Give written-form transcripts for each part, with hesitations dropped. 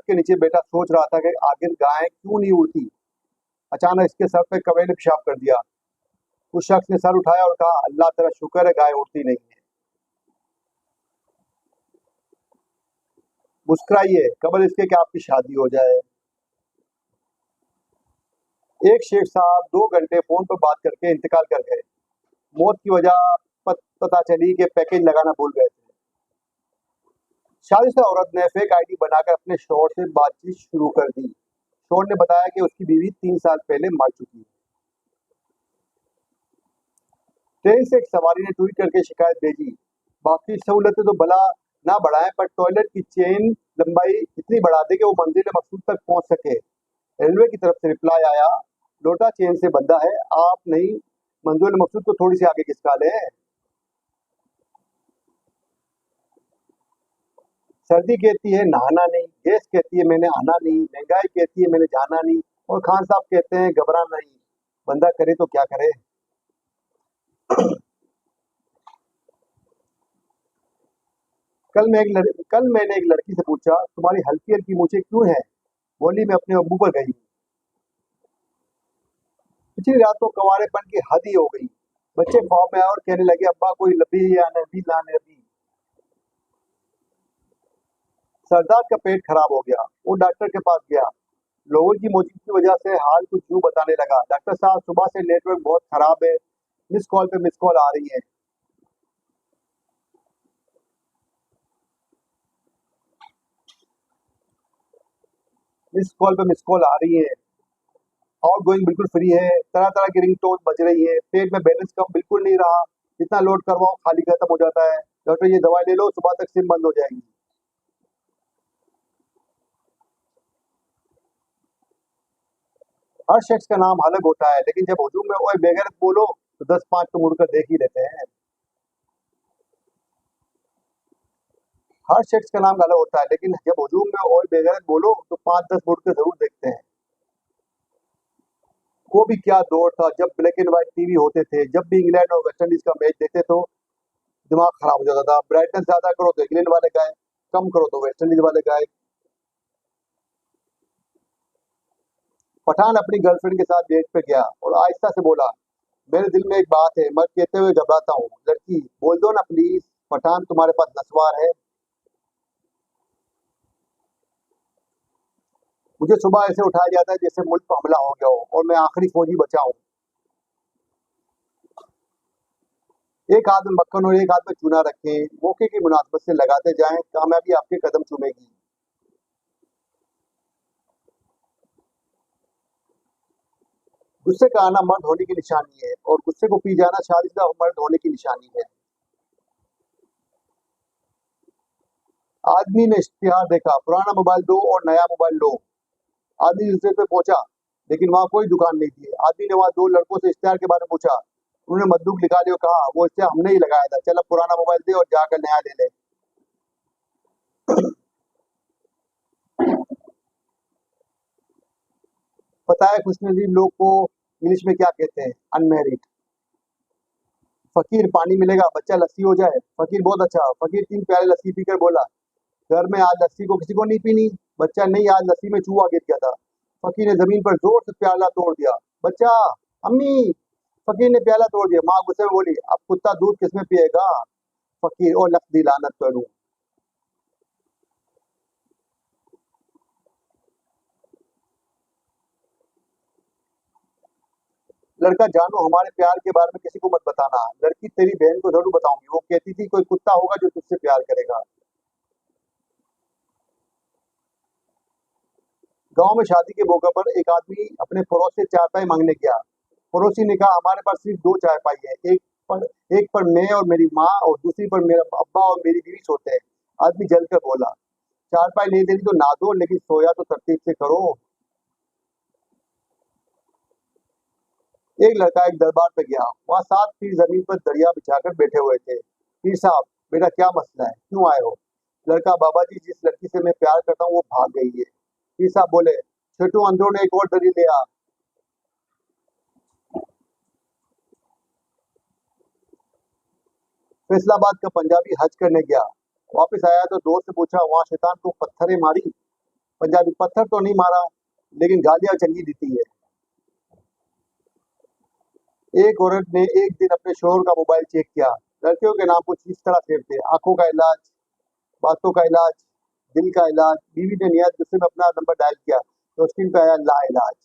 के नीचे बैठा सोच रहा था कि आखिर गाय क्यों नहीं उड़ती। अचानक इसके सर पे कौवे ने पेशाब कर दिया। उस शख्स ने सर उठाया और कहा, अल्लाह तेरा शुक्र है गाय उड़ती नहीं है। मुस्कुराइए, कबल इसके कि आपकी शादी हो जाए। एक शेख साहब 2 घंटे फोन पर बात करके इंतकाल कर गए। मौत की वजह पता चली कि पैकेज लगाना भूल गए थे। शादीशुदा औरत ने फेक आईडी बनाकर अपने शौहर से बातचीत शुरू कर दी। शौहर ने बताया कि उसकी बीवी 3 साल पहले मर चुकी है। ट्रेन से एक सवारी ने ट्वीट करके शिकायत भेजी, बाकी सहूलतें तो भला ना बढ़ाएं पर टॉयलेट की चेन लंबाई इतनी बढ़ा दे कि वो मंजिल मकसूद तक पहुंच सके। रेलवे की तरफ से रिप्लाई आया, लोटा चेन से बंधा है, आप नहीं मंजिल मकसूद को थोड़ी सी आगे खिसका लें। सर्दी कहती है नहाना नहीं, गैस कहती है मैंने आना नहीं, महंगाई कहती है मैंने जाना नहीं, और खान साहब कहते हैं घबराना नहीं। बंदा करे तो क्या करे। कल मैंने एक लड़की से पूछा, तुम्हारी हल्की हल्की मूछें क्यों है? बोली, मैं अपने अब्बू पर गई। पिछली रात तो कंवारेपन की हद ही हो गई। बच्चे ख्वाब में आए और कहने लगे, अब्बा कोई लबी या नबी ला नबी। सरदार का पेट खराब हो गया, वो डॉक्टर के पास गया। लोगों की मौजूदगी की वजह से हाल कुछ यूं बताने लगा, डॉक्टर साहब सुबह से नेटवर्क बहुत खराब है, मिस कॉल पे मिस कॉल आ रही है। मिस कॉल पे मिस कॉल आ रही है, आउट गोइंग बिल्कुल फ्री है, तरह तरह की रिंगटोन बज रही है, पेट में बैलेंस कम बिल्कुल नहीं रहा, जितना लोड करवाओ खाली खत्म हो जाता है। डॉक्टर ये दवाई ले लो, सुबह तक सिम बंद हो जाएगी। हर शख्स का नाम अलग होता है, लेकिन जब हुजूम में ओए बेगैरत बोलो तो 10-5 तो मुड़कर देख ही लेते हैं। हर शख्स का नाम अलग होता है, लेकिन जब हुजूम में ओए बेगैरत बोलो तो 5-10 मुड़कर जरूर देखते हैं। वो भी क्या दौर था जब ब्लैक एंड व्हाइट टीवी होते थे। जब भी इंग्लैंड और वेस्ट इंडीज का मैच देखते तो दिमाग खराब हो जाता था। ब्राइटनेस ज्यादा करो तो इंग्लैंड वाले गाय, कम करो तो वेस्ट इंडीज वाले गाय। पठान अपनी गर्लफ्रेंड के साथ डेट पे गया और आहिस्ता से बोला, मेरे दिल में एक बात है, मत कहते हुए घबराता हूँ। लड़की, बोल दो ना प्लीज। पठान, तुम्हारे पास नस्वार है? मुझे सुबह ऐसे उठाया जाता है जैसे मुल्क पर हमला हो गया हो और मैं आखिरी फौजी बचा हूँ। एक हाथ में मक्खन और एक हाथ में चूना रखें, मौके की मुनासबत से लगाते जाएं, कामयाबी आपके कदम चूमेगी। गुस्से का आना मर्द होने की निशानी है और गुस्से को पी जाना शादीशुदा मर्द होने की निशानी है। आदमी ने इश्तिहार देखा, पुराना मोबाइल दो और नया मोबाइल लो। आदमी दूसरे पे पहुंचा, लेकिन वहां कोई दुकान नहीं थी। आदमी ने वहां 2 लड़कों से इश्तिहार के बारे में पूछा। उन्होंने मद्दूक निकाली और कहा, वो इश्तिहार हमने ही लगाया था, चल अब पुराना मोबाइल दे और जाकर नया ले ले। पता है खुशनसीब लोग को इंग्लिश में क्या कहते हैं? अनमैरिड। फकीर, पानी मिलेगा? बच्चा लस्सी हो जाए। फकीर, बहुत अच्छा। फकीर 3 प्याले लस्सी पीकर बोला, घर में आज लस्सी को किसी को नहीं पीनी। बच्चा, नहीं, आज लस्सी में चूहा गिर गया था। फकीर ने जमीन पर जोर से प्याला तोड़ दिया। बच्चा, अम्मी। फकीर ने प्याला तोड़ दिया। माँ गुस्से में बोली, अब कुत्ता दूध किसमें पिएगा? फकीर, और लफ्दी लानत करूं। लड़का, जानो हमारे प्यार के बारे में किसी को मत बताना। लड़की, तेरी बहन को जरूर बताऊंगी, वो कहती थी कोई कुत्ता होगा जो तुझसे प्यार करेगा। गांव में शादी के मौके पर एक आदमी अपने पड़ोस से चारपाई मांगने गया। पड़ोसी ने कहा, हमारे पास सिर्फ 2 चारपाई है, एक पर मैं और मेरी माँ और दूसरी पर मेरा अब्बा और मेरी बीवी सोते हैं। आदमी जलकर बोला, चारपाई नहीं देनी तो ना दो, लेकिन सोया तो तरतीब से करो। एक लड़का एक दरबार पे गया, वहाँ 7 पीर जमीन पर दरिया बिछाकर बैठे हुए थे। पीर साहब, बेटा क्या मसला है, क्यों आए हो? लड़का, बाबा जी, जिस लड़की से मैं प्यार करता हूँ वो भाग गई है। पीर साहब बोले, छोटू अंदरों ने एक और दरी ले आ। फैसलाबाद का पंजाबी हज करने गया, वापस आया तो दोस्त से पूछा, वहाँ शैतान को पत्थरें मारी? पंजाबी पत्थर तो नहीं मारा, लेकिन गालियां चंगी दी है। एक औरत ने एक दिन अपने शोहर का मोबाइल चेक किया। लड़कियों के नाम कुछ इस तरह सेव थे: आंखों का इलाज, बातों का इलाज, दिल का इलाज। बीवी ने नियत गुस्से में अपना नंबर डायल किया तो स्क्रीन पे आया ला इलाज।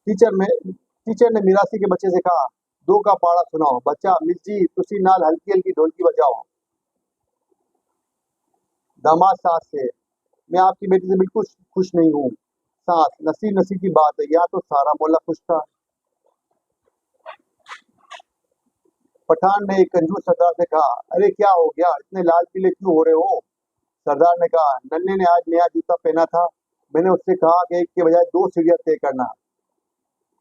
टीचर ने मिरासी के बच्चे से कहा, दो का पाड़ा सुनाओ। बच्चा, मिर्ची तुसी नाल हल्की हल्की ढोलकी बजाओ। दामाद सास से, मैं आपकी बेटी से बिल्कुल खुश नहीं हूँ। सास, नसीब नसीब की बात है, यहाँ तो सारा मोहल्ला खुश था। पठान ने एक कंजूस सरदार से कहा, अरे क्या हो गया, इतने लाल पीले क्यों हो रहे हो? सरदार ने कहा, नन्हे ने आज नया जूता पहना था, मैंने उससे कहा कि एक के बजाय दो सीढ़ियां तय करना,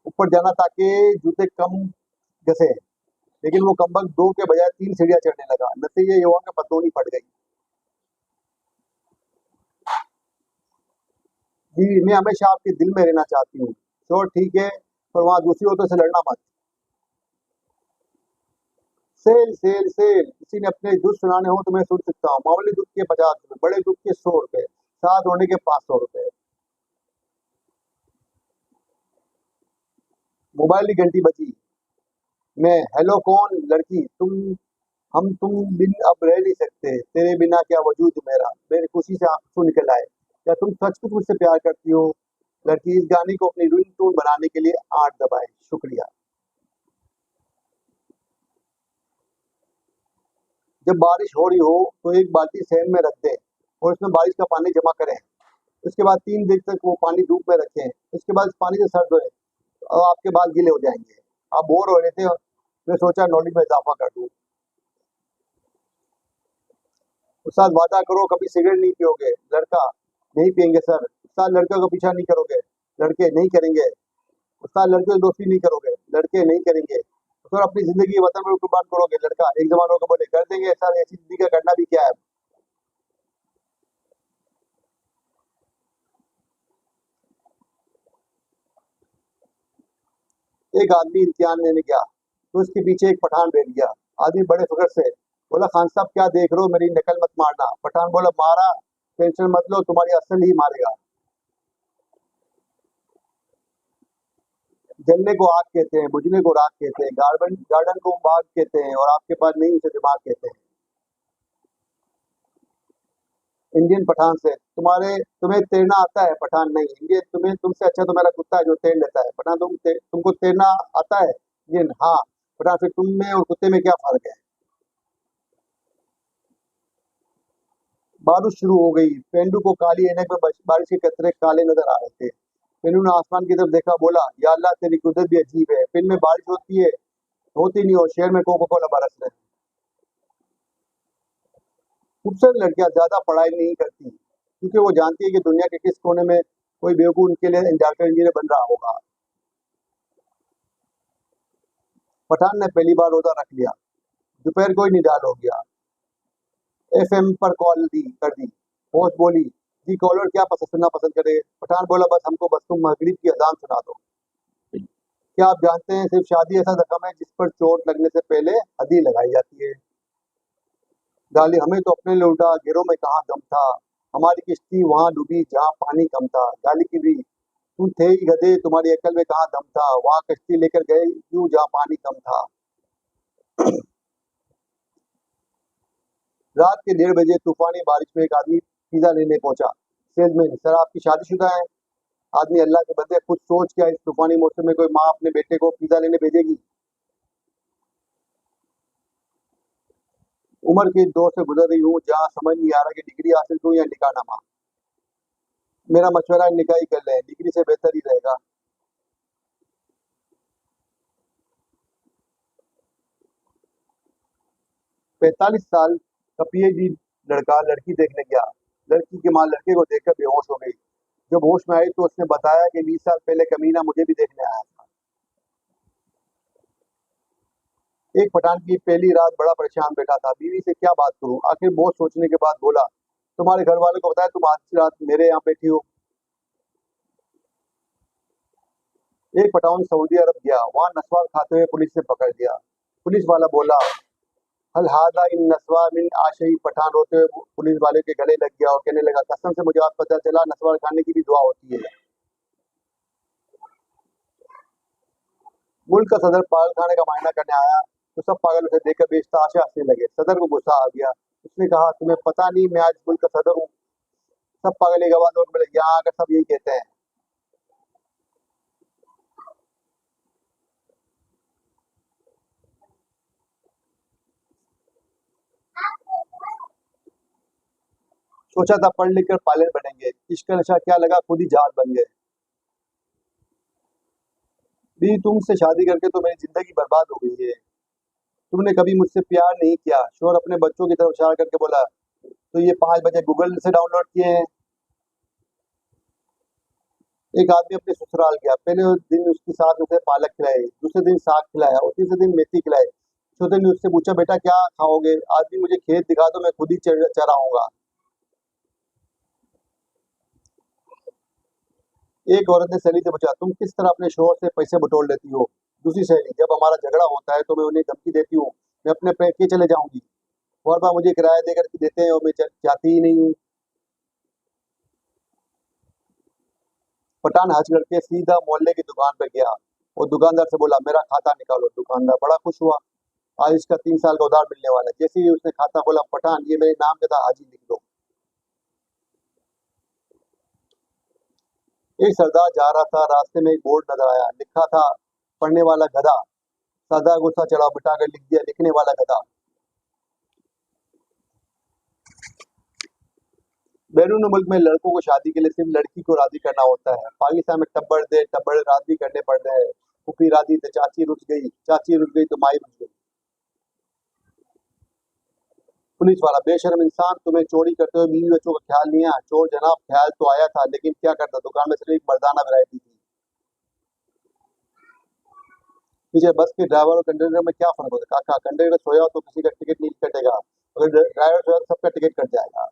ऊपर जाना ताकि जूते कम घसे, लेकिन वो कमबख्त दो के बजाय तीन सीढ़ियां चढ़ने लगा। नतीजे ये हुआ कि पतोनी फट गई। जी, मैं हमेशा आपके दिल में रहना चाहती हूँ। तो ठीक है, पर वहां दूसरी औरतों से लड़ना मत। सेल सेल सेल, किसी ने अपने दुख सुनाने हो तो मैं सुन सकता हूँ। मामूली दुख के 50 रुपए, बड़े दुख के 100 रुपए, साथ होने के 500 रुपए। मोबाइल की घंटी बजी। मैं, हेलो कौन? लड़की, तुम बिन अब रह नहीं सकते, तेरे बिना क्या वजूद मेरा। मेरी खुशी से आंसू निकल आए। क्या तुम सचमुच मुझसे प्यार करती हो? लड़की, इस गाने को अपनी रिंगटोन बनाने के लिए 8 दबाए, शुक्रिया। जब बारिश हो रही हो तो एक बाल्टी सहन में रख दें और उसमें बारिश का पानी जमा करें। उसके बाद 3 दिन तक वो पानी धूप में रखें। उसके बाद इस पानी से सर धोएं और आपके बाल गीले हो जाएंगे। आप बोर हो रहे थे, मैं सोचा नॉलेज में इजाफा कर दूं। उस्ताद, वादा करो कभी सिगरेट नहीं पियोगे। लड़का, नहीं पियेंगे सर। उस्ताद, लड़कियों का पीछा नहीं करोगे। लड़के, नहीं करेंगे। उस्ताद, लड़कियों से दोस्ती नहीं करोगे। लड़के, नहीं करेंगे। सर, अपनी जिंदगी वतन में कुर्बान करोगे। लड़का, एक जमानों को बोले, कर देंगे सर, ऐसी जिंदगी का करना भी क्या है। एक आदमी इम्तिहान लेने गया तो उसके पीछे एक पठान बैठ गया। आदमी बड़े फख्र से बोला, खान साहब क्या देख रहे हो, मेरी नकल मत मारना। पठान बोला, मारा, टेंशन मत लो, तुम्हारी असल ही मारेगा। जलने को आग कहते हैं, बुझने को राख कहते हैं, गार्डन गार्डन को बाग कहते हैं, और आपके पास नहीं उसे दिमाग कहते हैं। इंडियन पठान से, तुम्हें तैरना आता है? पठान, नहीं। इंडियन, तुमसे अच्छा तो मेरा कुत्ता है जो तैर लेता है। पठान, तुमको तैरना आता है? इंडियन, हाँ। पठान, फिर तुम में और कुत्ते में क्या फर्क है? बारिश शुरू हो गई। पेंडू को काली ऐनक में बारिश के कतरे काले नजर आ रहे थे। पेंडू ने आसमान की तरफ देखा, बोला, या अल्लाह, तेरी कुदरत भी अजीब है। फिल्म में बारिश होती है, होती नहीं, और शहर में कोका कोला बरस रहे हैं। खूबसूरत लड़कियां ज्यादा पढ़ाई नहीं करती क्योंकि वो जानती है कि दुनिया के किस कोने में कोई बेवकूफ उनके लिए डॉक्टर इंजीनियर बन रहा होगा। पठान ने पहली बार रोजा रख लिया। दोपहर को ही निडाल हो गया। एफएम पर कॉल कर दी। होस्ट बोली, जी कॉलर क्या सुनना पसंद करे? पठान बोला, बस तुम मगरिब की अजान सुना दो। क्या आप जानते हैं, सिर्फ शादी ऐसा जख्म है जिस पर चोट लगने से पहले हदी लगाई जाती है। गाली, हमें तो अपने लौटा, गिरों में कहाँ दम था। हमारी किश्ती वहां डूबी जहाँ पानी कम था। गाली की भी, तुम थे ही गधे, तुम्हारी अकल में कहाँ दम था। वहां कश्ती लेकर गए क्यों जहाँ पानी कम था। रात के 1:30 बजे तूफानी बारिश में एक आदमी पिज्जा लेने पहुंचा। सेल्समैन, सर आपकी शादीशुदा है? आदमी, अल्लाह के बंदे, कुछ सोच, क्या इस तूफानी मौसम में कोई माँ अपने बेटे को पिज्जा लेने भेजेगी? उम्र के दौर से गुजर रही हूँ जहाँ समझ नहीं आ रहा कि डिग्री हासिल करूँ या निकाहनामा। मेरा मशवरा है, निकाह ही कर ले, डिग्री से बेहतर ही रहेगा। 45 साल का पीएचडी लड़का लड़की देखने गया। लड़की की माँ लड़के को देखकर बेहोश हो गई। जब होश में आई तो उसने बताया कि 20 साल पहले कमीना मुझे भी देखने आया था। एक पठान की पहली रात बड़ा परेशान बैठा था। बीवी से क्या बात करूं? आखिर बहुत सोचने के बाद बोला, तुम्हारे घर वालों को बताया तुम आज रात मेरे यहाँ बैठी हो? एक पठान सऊदी अरब गया, वहां नस्वार खाते हुए पुलिस ने पकड़ लिया। पुलिस वाला बोला, हल हादा इन नस्वा मिन आशई पठान होते हुए पुलिस वाले के गले लग गया और कहने लगा कसम से मुझे आज पता चला नस्वा खाने की भी दुआ होती है। मुल्क का सदर पागल खाने का मायना करने आया तो सब पागल उसे देखकर बेतहाशा हंसने लगे। सदर को गुस्सा आ गया। उसने कहा तुम्हें पता नहीं मैं आज मुल्क का सदर हूँ। सब पागल एक आवाज और बोले यहाँ आकर सब यही कहते हैं। सोचा था पढ़ लिख कर पायलट बनेंगे, इश्क का नशा क्या लगा खुद ही जहाज बन गए। बीवी तुमसे शादी करके तो मेरी जिंदगी बर्बाद हो गई है। तुमने कभी मुझसे प्यार नहीं किया। शोहर अपने बच्चों की तरफ इशारा करके बोला तो ये 5 बजे गूगल से डाउनलोड किए हैं। एक आदमी अपने ससुराल गया। पहले दिन उसकी सास उसे पालक खिलाई, दूसरे दिन साग खिलाया और तीसरे दिन मेथी खिलाई। चौथे दिन उससे पूछा बेटा क्या खाओगे? आज भी मुझे खेत दिखा दो, मैं खुद ही चराऊंगा। एक औरत ने सहेली से पूछा तुम किस तरह अपने शोहर से पैसे बटोर लेती हो? दूसरी सहेली जब हमारा झगड़ा होता है तो मैं उन्हें धमकी देती हूँ मैं अपने पैके चले जाऊंगी और बार मुझे किराया देकर देते हैं और मैं जाती ही नहीं हूँ। पठान हंस करके सीधा मोहल्ले की दुकान पर गया और दुकानदार से बोला मेरा खाता निकालो। दुकानदार बड़ा खुश हुआ। आज इसका 3 साल का उधार मिलने वाला है। जैसे ही उसने खाता खोला पठान ये मेरे नाम के था हाजी लिख दो। एक सरदार जा रहा था। रास्ते में एक बोर्ड नजर आया। लिखा था पढ़ने वाला गधा। सरदार गुस्सा चढ़ा बिठाकर लिख दिया लिखने वाला गधा। बैरून मुल्क में लड़कों को शादी के लिए सिर्फ लड़की को राजी करना होता है। पाकिस्तान में टब्बड़ दे टब्बड़ राजी करने पड़ते हैं। फूफी राजी तो चाची रुस गई तो माई रुस गई। पुलिस वाला बेशर्म इंसान तुम्हें चोरी करते हुए बीवी बच्चों का ख्याल नहीं आया? चोर जनाब ख्याल तो आया था लेकिन क्या करता, दुकान में सिर्फ एक मर्दाना वैरायटी थी। पीछे बस के ड्राइवर और कंडक्टर में क्या फर्क होता है? काका कंडक्टर सोया हो तो किसी का टिकट नहीं कटेगा, अगर ड्राइवर सोया तो सबका टिकट कट जाएगा।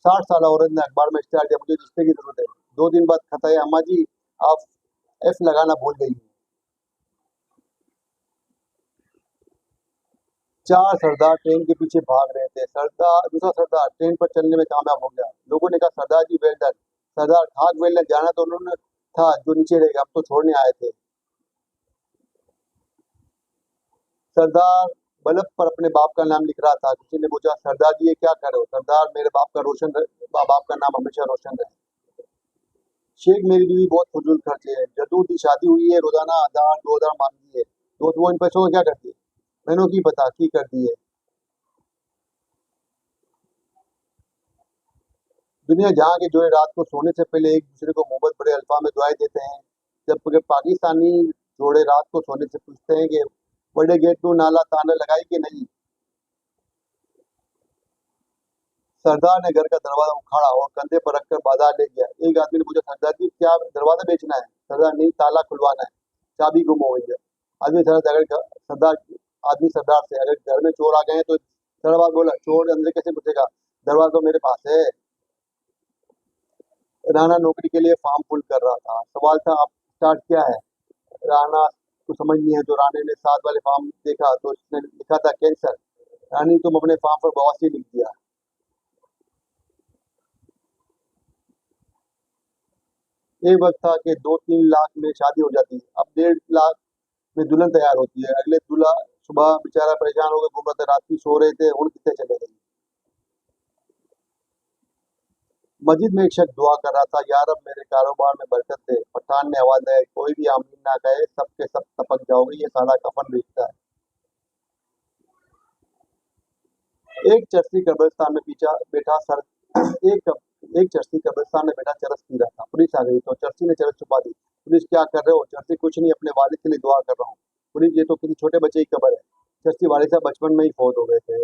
60 साल औरत ने अखबार में इश्तेहार दिया मुझे रिश्ते की जरूरत है। 2 दिन बाद खत आया अम्मा जी आप एफ लगाना भूल गई हूँ। 4 सरदार ट्रेन के पीछे भाग रहे थे। दूसरा सरदार ट्रेन पर चलने में कामयाब हो गया। लोगों ने कहा सरदार जी वेल डन। सरदार खाक वेल डन जाना तो उन्होंने था जो नीचे रह गया, हम तो छोड़ने आए थे। सरदार बल्ब पर अपने बाप का नाम लिख रहा था। किसी ने पूछा सरदार जी ये क्या कर रहे हो? सरदार मेरे बाप का नाम हमेशा रोशन रहे। शेख मेरी बीवी बहुत फजूल खर्चे है। जदू की शादी हुई है, रोजाना 1000 2000 मांगती है। तो वो इन पैसों का क्या करती है? मैंने की पता की करती है। दुनिया जहाँ के जोड़े रात को सोने से पहले एक दूसरे को मोहब्बत बड़े अल्फाज में दुआएं देते हैं, जबकि पाकिस्तानी जोड़े रात को सोने से पूछते हैं कि बड़े गेट को नाला ताला लगाई कि नहीं। सरदार ने घर का दरवाजा उखाड़ा और कंधे पर रखकर बाजार ले गया। एक आदमी ने पूछा सरदार जी क्या दरवाजा बेचना है? सरदार नहीं ताला खुलवाना है, चाबी गुम हो गई है। आदमी सरदार आदमी सरदार से अगर घर में चोर आ गए हैं तो सरदार बोला चोर अंदर कैसे घुसेगा, दरवाजा तो मेरे पास है। राणा नौकरी के लिए फॉर्म फिल कर रहा था। सवाल था आप स्टार्ट क्या है? राणा को समझ नहीं है तो राणे ने 7 वाले फॉर्म देखा तो उसने लिखा था कैंसर। रानी तुम अपने फॉर्म पर बवासीर लिख दिया। एक वक्त था कि 2-3 लाख में शादी हो जाती, अब 1.5 लाख में दुल्हन तैयार होती है। अगले दूल्हा सुबह बेचारा परेशान होकर घूम रहा था, रात की सो रहे थे, उड़ कितने चले गए। मस्जिद में एक शख्स दुआ कर रहा था या रब मेरे कारोबार में बरकत दे। पठान ने आवाज लगाई कोई भी आमीन ना कहे सबके सब टपक जाओगे, ये साला कफन बेचता है। एक चर्ची कब्रिस्तान में पीछा बैठा सर एक एक चर्ची कब्रिस्तान में बैठा चरस पी रहा था। पुलिस आ गई तो चर्ची ने चरस छुपा दी। पुलिस क्या कर रहे हो? चर्ची कुछ नहीं अपने वालिद के लिए दुआ कर रहा हूँ। पुलिस ये तो किसी छोटे बच्चे की कब्र है। चर्ची वालिद साहब बचपन में ही फौत हो गए थे।